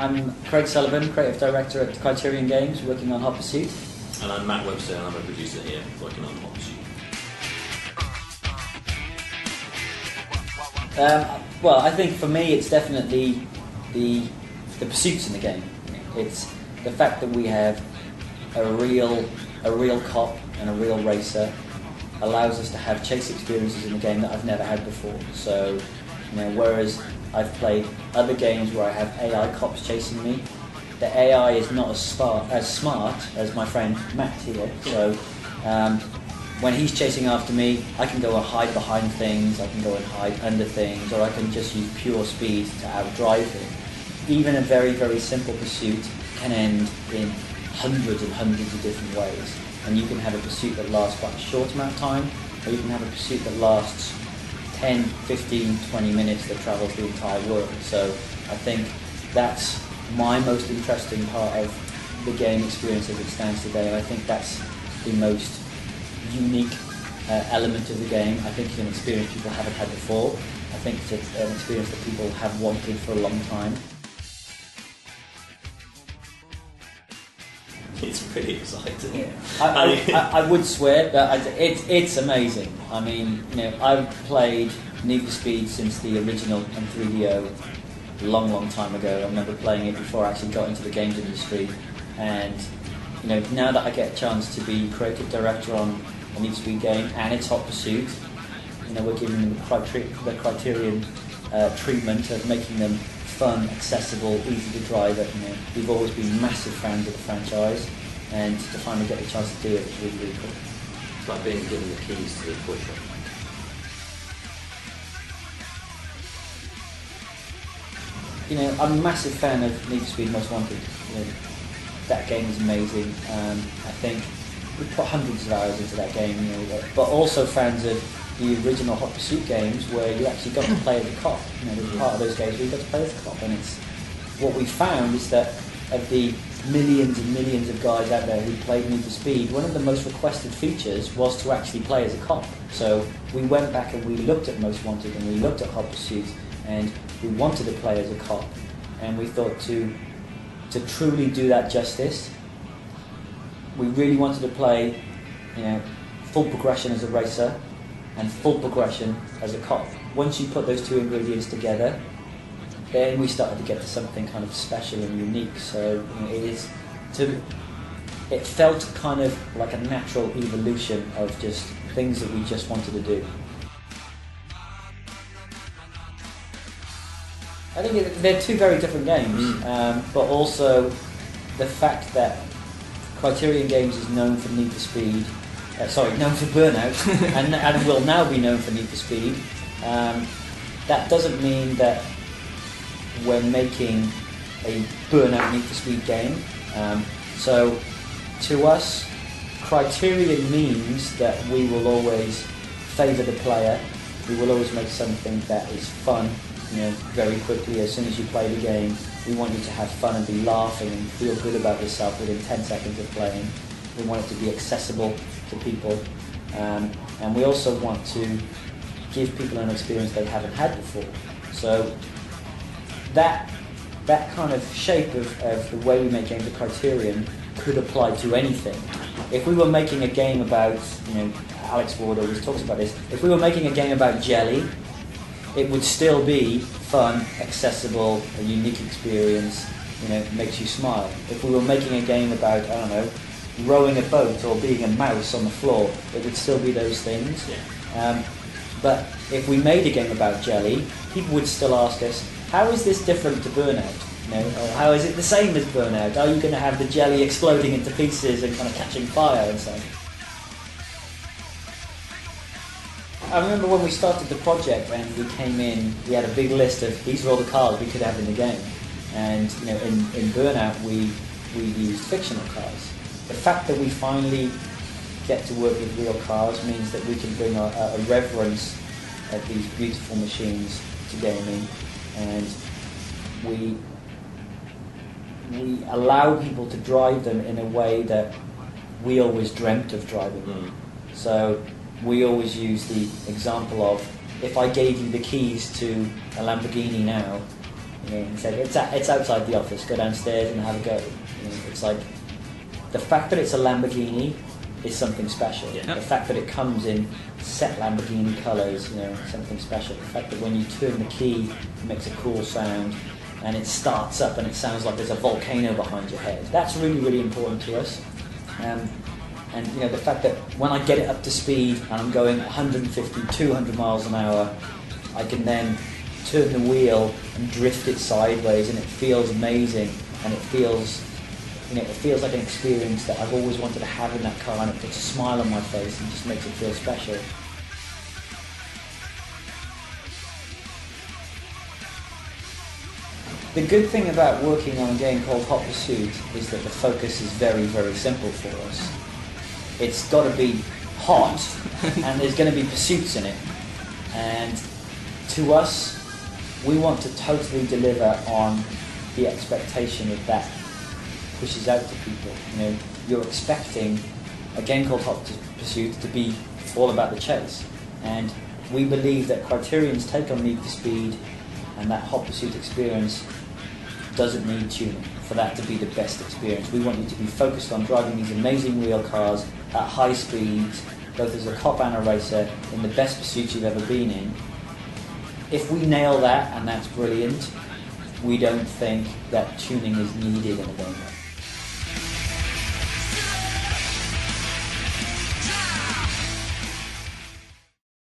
I'm Craig Sullivan, Creative Director at Criterion Games, working on Hot Pursuit. And I'm Matt Webster, and I'm a producer here, working on Hot Pursuit. Well, I think for me it's definitely the pursuits in the game. It's the fact that we have a real cop and a real racer allows us to have chase experiences in the game that I've never had before. So, whereas I've played other games where I have AI cops chasing me, the AI is not as smart as my friend Matt here. So when he's chasing after me, I can go and hide behind things, I can go and hide under things, or I can just use pure speed to outdrive him. Even a very, very simple pursuit can end in hundreds and hundreds of different ways. And you can have a pursuit that lasts quite a short amount of time, or you can have a pursuit that lasts 10, 15, 20 minutes that travels the entire world. So I think that's my most interesting part of the game experience as it stands today. And I think that's the most unique element of the game. I think it's an experience people haven't had before. I think it's an experience that people have wanted for a long time. It's pretty exciting. Yeah. I would swear that it's amazing. I mean, I've played Need for Speed since the original on 3DO a long time ago. I remember playing it before I actually got into the games industry, and now that I get a chance to be creative director on a Need for Speed game and it's Hot Pursuit, we're giving them the Criterion treatment of making them fun, accessible, easy to drive. We've always been massive fans of the franchise, and to finally get the chance to do it is really, really cool. It's like being given the keys to the toy shop. I'm a massive fan of Need for Speed Most Wanted. That game is amazing. I think we put hundreds of hours into that game, but also fans of the original Hot Pursuit games where you actually got to play as a cop. There's part of those games where you got to play as a cop, and it's what we found is that of the millions and millions of guys out there who played Need for Speed, one of the most requested features was to actually play as a cop. So we went back and we looked at Most Wanted and we looked at Hot Pursuit, and we wanted to play as a cop, and we thought to truly do that justice, we really wanted to play full progression as a racer and full progression as a cop. Once you put those two ingredients together, then we started to get to something kind of special and unique. So it felt kind of like a natural evolution of just things that we just wanted to do. I think they're two very different games, but also the fact that Criterion Games is known for Need for Speed, known for Burnout, and will now be known for Need for Speed. That doesn't mean that we're making a Burnout Need for Speed game. So to us, Criterion means that we will always favour the player. We will always make something that is fun. Very quickly, as soon as you play the game, we want you to have fun and be laughing and feel good about yourself within 10 seconds of playing. We want it to be accessible to people, and we also want to give people an experience they haven't had before. So that kind of shape of the way we make games at Criterion could apply to anything. If we were making a game about, Alex Ward always talks about this, if we were making a game about jelly, it would still be fun, accessible, a unique experience, makes you smile. If we were making a game about, rowing a boat or being a mouse on the floor, it would still be those things. Yeah. But if we made a game about jelly, people would still ask us, how is this different to Burnout? Or how is it the same as Burnout? Are you going to have the jelly exploding into pieces and kind of catching fire and stuff? I remember when we started the project and we came in, we had a big list of these are all the cars we could have in the game. And in Burnout we used fictional cars. The fact that we finally get to work with real cars means that we can bring a reverence of these beautiful machines to gaming, and we allow people to drive them in a way that we always dreamt of driving them. So we always use the example of, if I gave you the keys to a Lamborghini now, You know, and said it's outside the office. Go downstairs and have a go. You know, it's like the fact that it's a Lamborghini is something special. Yeah. The fact that it comes in set Lamborghini colours, you know, something special. The fact that when you turn the key, it makes a cool sound, and it starts up and it sounds like there's a volcano behind your head. That's really, really important to us. And you know, the fact that when I get it up to speed and I'm going 150, 200 miles an hour, I can then turn the wheel and drift it sideways, and it feels amazing, and it feels, you know, it feels like an experience that I've always wanted to have in that car, and it puts a smile on my face and just makes it feel special. The good thing about working on a game called Hot Pursuit is that the focus is very, very simple for us. It's got to be hot, and there's going to be pursuits in it. And to us, we want to totally deliver on the expectation of that pushes out to people. You know, you're expecting a game called Hot Pursuit to be all about the chase. And we believe that Criterion's take on Need for Speed and that Hot Pursuit experience doesn't need tuning for that to be the best experience. We want you to be focused on driving these amazing real cars at high speeds, both as a cop and a racer, in the best pursuits you've ever been in. If we nail that, and that's brilliant, we don't think that tuning is needed in a game like that.